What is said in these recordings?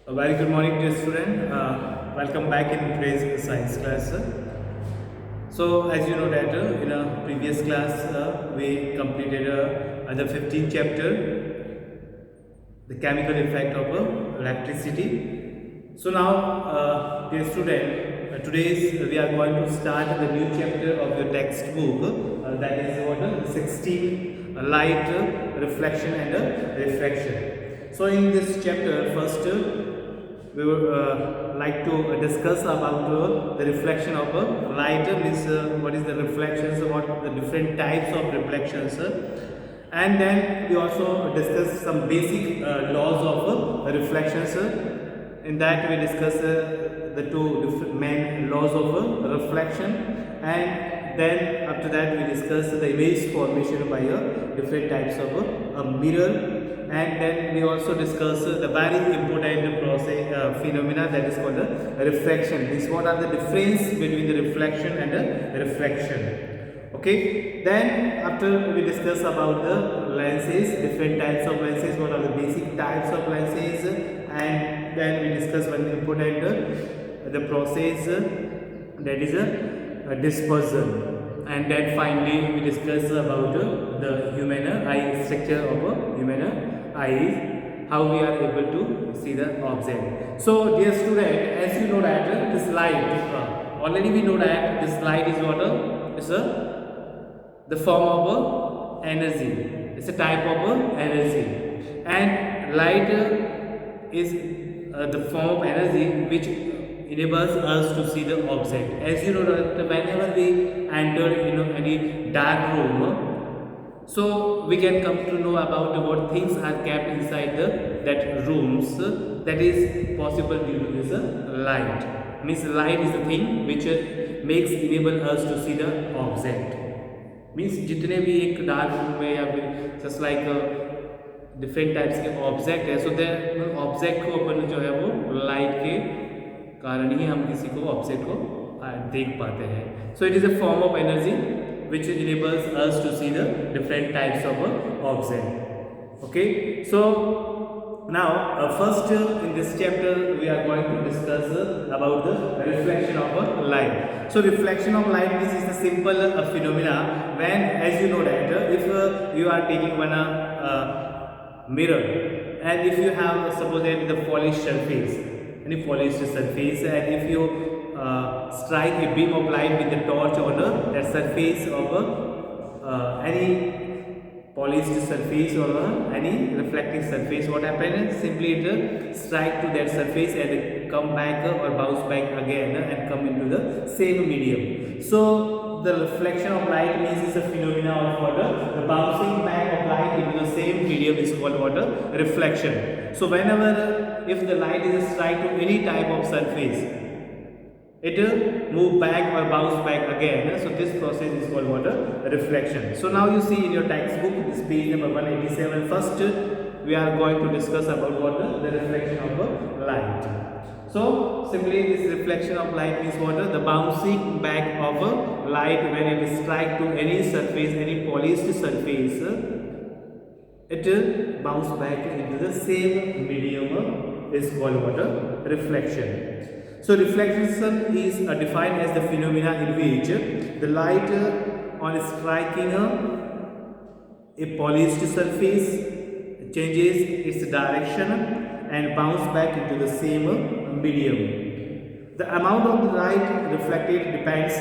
A very good morning, dear student. Welcome back in today's science class. So, as you know that in a previous class we completed the 15th chapter, the chemical effect of electricity. So now, dear student, today's we are going to start the new chapter of your textbook. That is what 16 light, reflection and refraction. So in this chapter, first we would like to discuss about the reflection of light. Means what is the reflections, what the different types of reflections, and then we also discuss some basic laws of reflections. In that we discuss the two different main laws of reflection, and then after that we discuss the image formation by different types of a mirror. And then we also discuss the very important process phenomena that is called refraction. Means what are the difference between the reflection and the refraction. Okay, then after we discuss about the lenses, different types of lenses, what are the basic types of lenses, and then we discuss one important the process that is a dispersion. And then finally we discuss about the human eye, structure of human eye, how we are able to see the object. So dear student, as you know that this light, already we know that this light is what is the form of energy. It's a type of energy, and light is the form of energy which enables us to see the object. As you know that whenever we enter any dark room, so we can come to know about what things are kept inside that rooms. That is possible due to this light. Means light is the thing which makes enable us to see the object. Means जितने भी एक dark room में या फिर just like different types के object है, so that object को अपन जो है वो लाइट के कारण ही हम किसी को ऑब्जेक्ट को देख पाते हैं. So it is a form of energy which enables us to see the different types of object. Okay, so now first in this chapter we are going to discuss about the reflection of light. So reflection of light is a simple phenomena when, as you know that if you are taking one mirror, and if you have suppose the polished surface, any polished surface, and if you strike a beam of light with the torch on that surface of any polished surface or any reflecting surface, what happens? Simply it strike to that surface and come back or bounce back again and come into the same medium. So the reflection of light means is a phenomena of water. The bouncing back of light into the same medium is called water reflection. So whenever if the light is strike to any type of surface, it move back or bounce back again. So this process is called water reflection. So now you see in your textbook, this page number 187. First we are going to discuss about what the reflection of light. So simply this reflection of light means what? The bouncing back of a light when it strike to any surface, any polished surface, it bounce back into the same medium is called water reflection. So reflection is defined as the phenomena in which the light on striking a polished surface changes its direction and bounce back into the same medium. The amount of the light reflected depends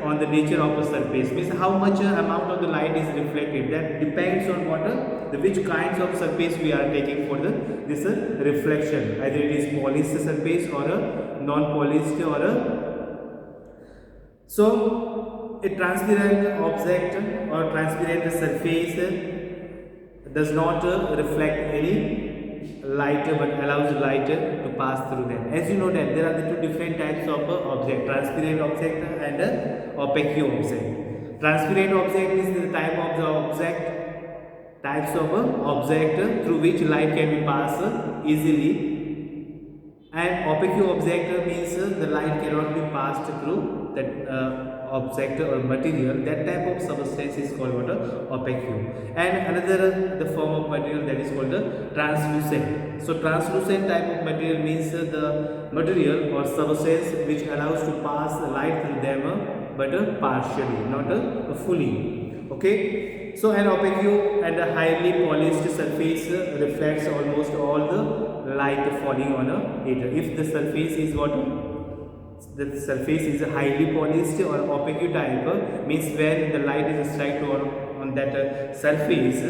on the nature of the surface. Means how much amount of the light is reflected, that depends on what which kinds of surface we are taking for this reflection. Either it is polished surface or a non-polished or a. So a transparent object or transparent surface does not reflect any light but allows light to pass through them. As you know that there are the two different types of object, transparent object and opaque object. Transparent object is the type of the object, types of object through which light can be passed easily, and opaque object means the light cannot be passed through that object or material, that type of substance is called what? Opaque. And another the form of material that is called the translucent. So translucent type of material means the material or substance which allows to pass light through them, but partially, not fully. Okay. So an opaque and a highly polished surface reflects almost all the light falling on it. If the surface is what? The surface is a highly polished or opaque type, means when the light is struck on that surface,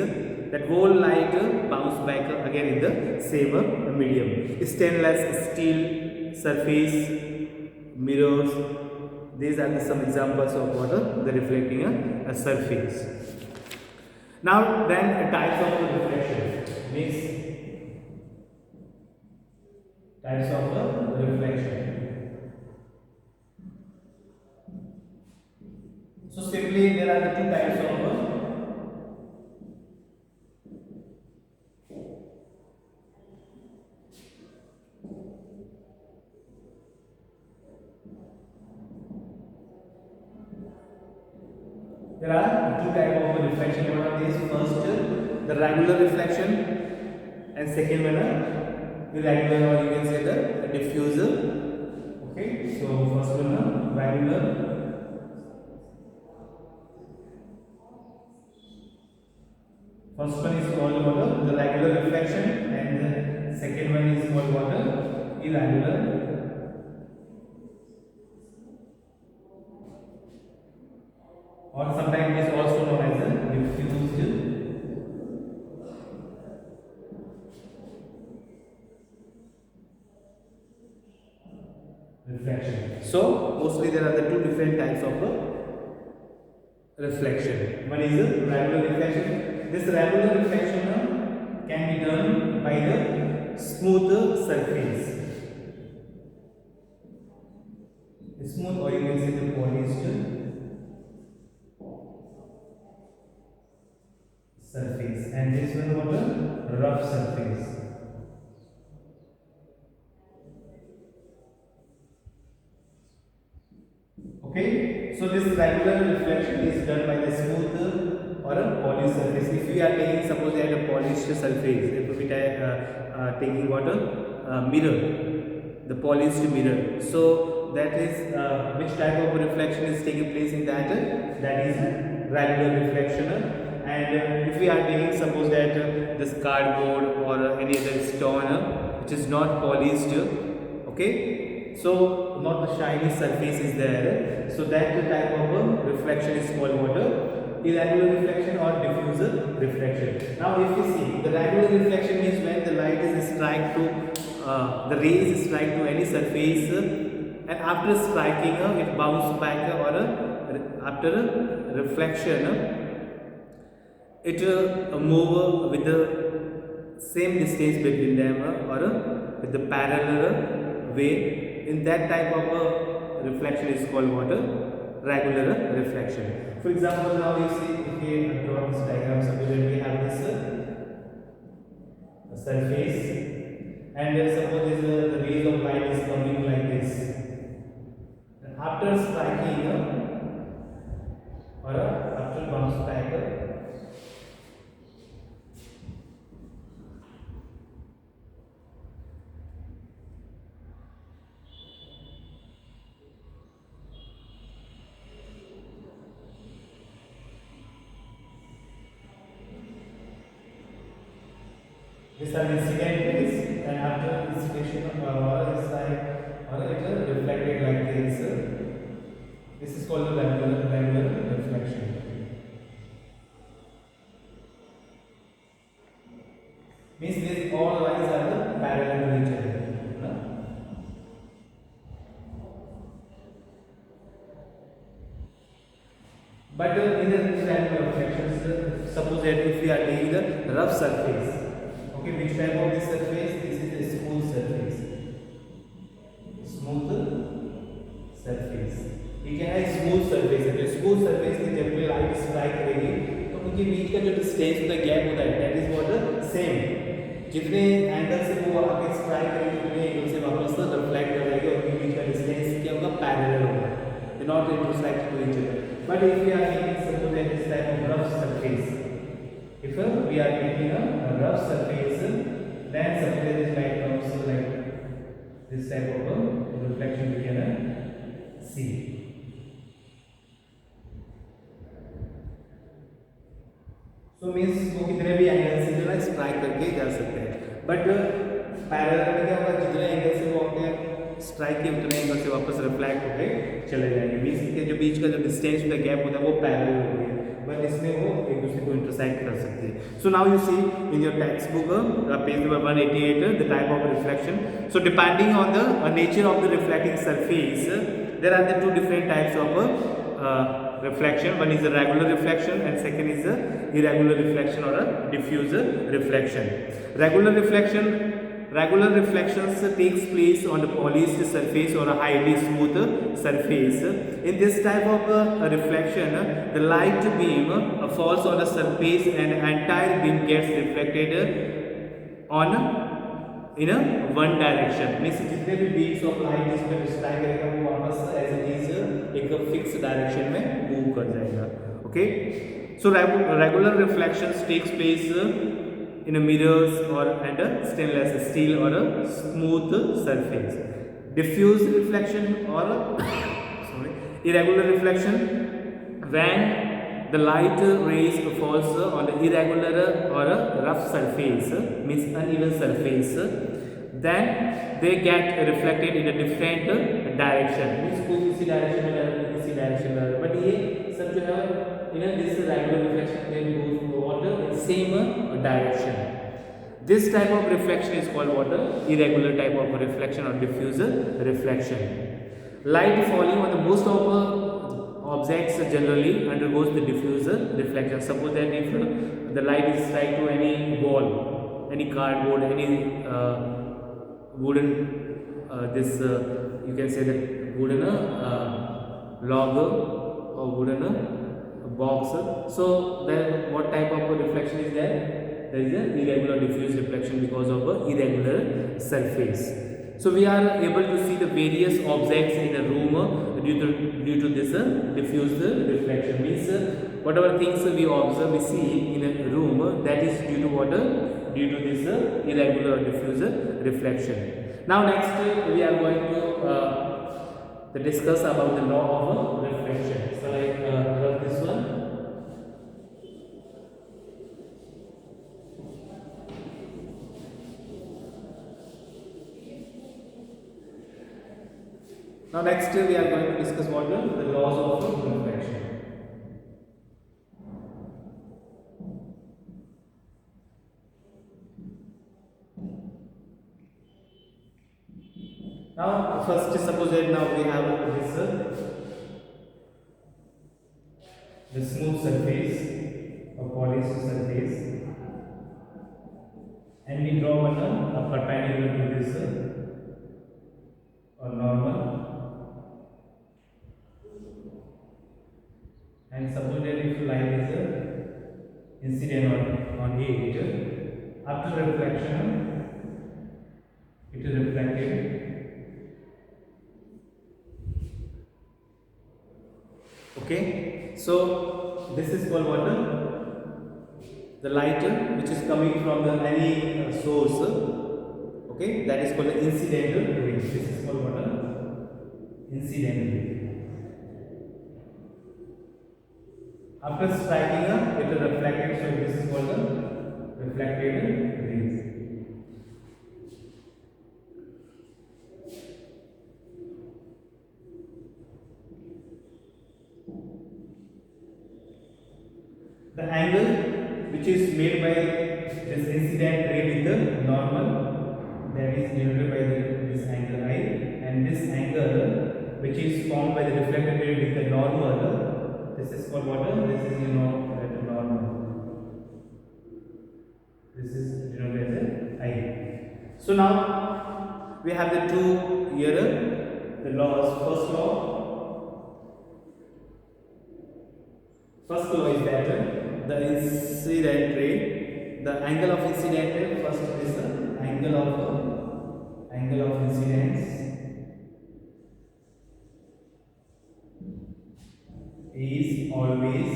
that whole light bounce back again in the same medium. Stainless steel surface, mirrors, these are some examples of what? The reflecting a surface. Now then types of reflection, means types of reflection. So simply there are the two types of reflection. What are these? First, the regular reflection, and second one, irregular, or you can say the diffuser. Okay, so first one, regular. First one is called what? The regular reflection, and the second one is called what? Irregular. Or sometimes it is also known as a diffused reflection. So mostly there are the two different types of reflection. One is a regular reflection. This regular reflection can be done by the smooth surface. Smooth, or you can say the polished surface, and this one what? A rough surface. Okay, so this regular reflection is done by the smooth or a polished surface. If we are taking, suppose I have a polished surface, if we are taking what? A mirror, the polished mirror. So that is which type of reflection is taking place in that? That is regular reflection. And if we are taking, suppose that this cardboard or any other stone which is not polished, okay, so not the shiny surface is there, so that type of reflection is called what? Irregular reflection or diffuser reflection. Now if you see, the regular reflection means when the light is strike to the rays strike to any surface, and after striking it bounces back, or after reflection it move with the same distance between them, or with the parallel way. In that type of reflection is called what? Regular reflection. For example, now you see, if we draw this diagram, suppose that we have this surface, and suppose the rays of light is coming like this. And after striking or after bounce back, this are incident rays, and after incident it reflected like this. This is called the regular reflection. Means these all lines are the parallel to each other. No? But in the regular reflections, suppose that if we are taking the rough surface. Okay, which type of this surface? This is a smooth surface. Smooth surface. ठीक है, smooth surface है. तो smooth surface की जब भी light strike करेगी तो उनके बीच का जो डिस्टेंस होता है, गैप होता है, दैट इज व्हाट? सेम. जितने एंगल से वो आगे स्ट्राइक करेगी उतने एंगल से वापस रिफ्लेक्ट कर जाएगी, और उनके बीच का डिस्टेंस क्या होगा? पैरेलल होगा. not intersect to each other. But if we are making suppose that this type of rough surface, if we are making a rough surface, then suppose this light comes like this type of a reflection we can see. So means वो कितने भी angle से जो है strike करके जा सकते हैं, बट पैरेलल में क्या होगा, जितने एंगल से वो अपने स्ट्राइक के उतने एंगल से वापस रिफ्लेक्ट होके चले जाएंगे। मीन्स के जो बीच का जो डिस्टेंस का गैप होता है वो पैरेलल होती है, बट इसमें वो एक दूसरे को इंटरसेक्ट कर सकती है। So now you see in your textbook page number 188 the type of reflection. So depending on the nature of the reflecting surface there are the two different types of reflection. One is a regular reflection and second is a irregular reflection or a diffuse reflection. Regular reflections takes place on the polished surface or a highly smooth surface. In this type of reflection, the light beam falls on the surface and entire beam gets reflected on in a one direction. Means जितने भी beats of light इस पर strike करेगा वो वापस as it is एक fix direction में move कर जाएगा। Okay, so regular reflections takes place in mirrors और एंड स्टेनलेस स्टील और स्मूथ सरफेस। डिफ्यूज रिफ्लेक्शन और irregular reflection when the light rays falls on the irregular or a rough surface, means uneven surface, then they get reflected in a different direction, means कोई किसी direction में किसी direction में, but ये सब जो है in this regular reflection they goes what in same direction. This type of reflection is called what? Irregular type of reflection or diffuse reflection. Light falling on the most of objects generally undergoes the diffuse reflection. Suppose that if the light is strike to any wall, any cardboard, any wooden this you can say that wooden log or wooden box, so then what type of reflection is there? There is an irregular diffuse reflection because of a irregular surface. So we are able to see the various objects in a room due to this diffuse reflection. Means whatever things we observe, we see in a room, that is due to what? Due to this irregular diffuse reflection. Now next we are going to discuss about the law of reflection. So like this one. Now next we are going to discuss what the laws of reflection. Now first suppose that now we have this smooth surface or polished surface, and we draw one a perpendicular to this or normal, and suppose that if light is incident on it, after reflection it is reflected. Okay, so this is called what? The light which is coming from the any source. Okay, that is called the incidental ray. This is called what? Incident ray. After striking it is reflected, so this is called the reflected rays. The angle which is made by this incident ray with the normal, that is generated by this angle I, and this angle which is formed by the reflected ray with the normal, this is called what? This is normal. This is denoted as I. So now we have the two here the laws. First law is that the incident ray, the angle of incident ray, first is the angle of incidence always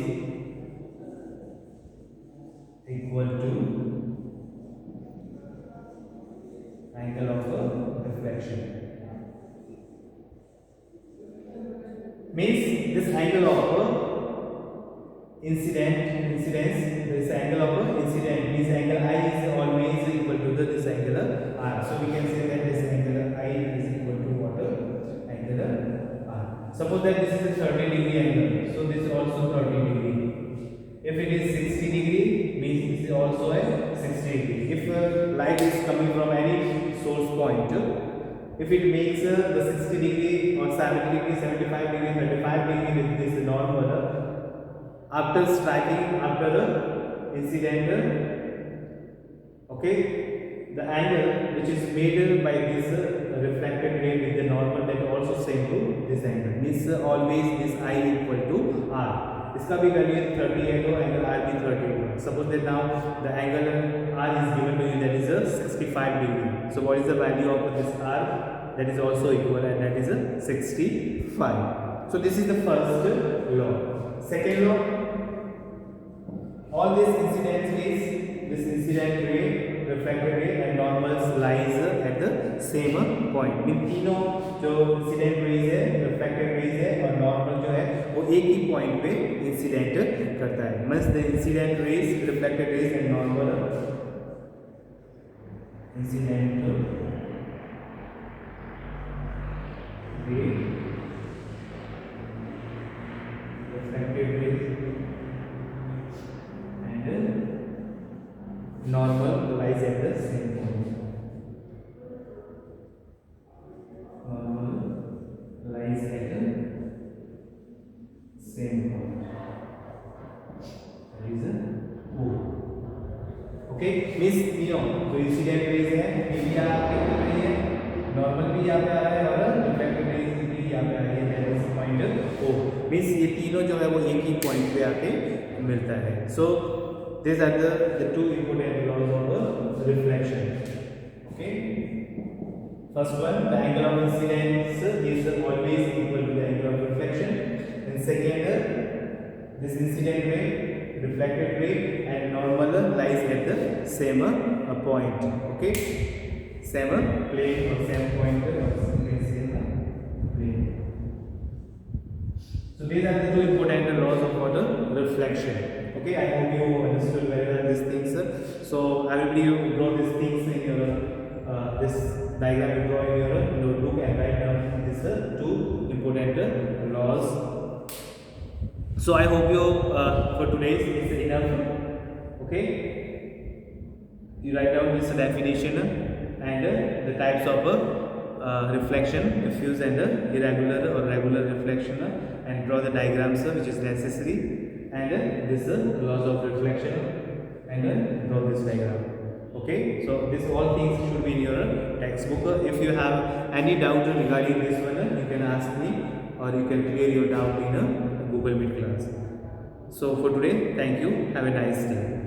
equal to angle of reflection. Means this angle of incidence, this angle of incident means angle I is always equal to this angle R. So we can say that this angle I is equal to what? Angle R. Suppose that this is a 30-degree angle, so this is also 30 degree. If it is 60 degree, means this is also a 60 degree. If light is coming from any source point, if it makes the 60 degree or 70 degree, 75 degree, 35 degree with this normal, after striking, after the incident, okay, the angle which is made by this reflected ray with the normal, that also same to this angle, means always this I equal to R. इसका भी value 30 है तो angle R भी 30 होगा. Suppose that now the angle R is given to you, that is 65 degree. So what is the value of this R? That is also equal, and that is 65. So this is the first law. Second law, all these incident rays, this incident ray, reflected ray and normals lies at the same point. इन तीनों जो incident raise है, reflected raise है और normal जो है वो एक ही point पे इंसिडेंट करता है. Means the incident raise, reflected raise and normal incident ray, reflected raise and normal lies at the same point. Normal lies at the same point. That is O. Okay, means जो incident raise है ये भी यहाँ पे आ रही है, normal भी यहाँ पे आ रहा है और रिफ्लेक्टेड रेज भी यहाँ पे आ रही है. That is point O. Means ये तीनों जो है वो एक ही पॉइंट पे आके मिलता है. सो these are the two important laws of reflection. Okay, first one, the angle of incidence is always equal to the angle of reflection, and second, this incident ray, reflected ray and normal lies at the same point. Okay, same plane or same point or same plane. So these are the two important laws of water reflection. Okay, I hope you understood very well these things. So everybody you draw these things in your this diagram, you draw in your notebook and write down these two important laws. So I hope you for today's is enough. Okay, you write down this definition and the types of reflection, diffuse and irregular or regular reflection, and draw the diagrams which is necessary, and this laws of reflection, and draw this diagram. Okay, so this all things should be in your textbook. If you have any doubt regarding this one, you can ask me or you can clear your doubt in a Google Meet class. So for today, thank you. Have a nice day.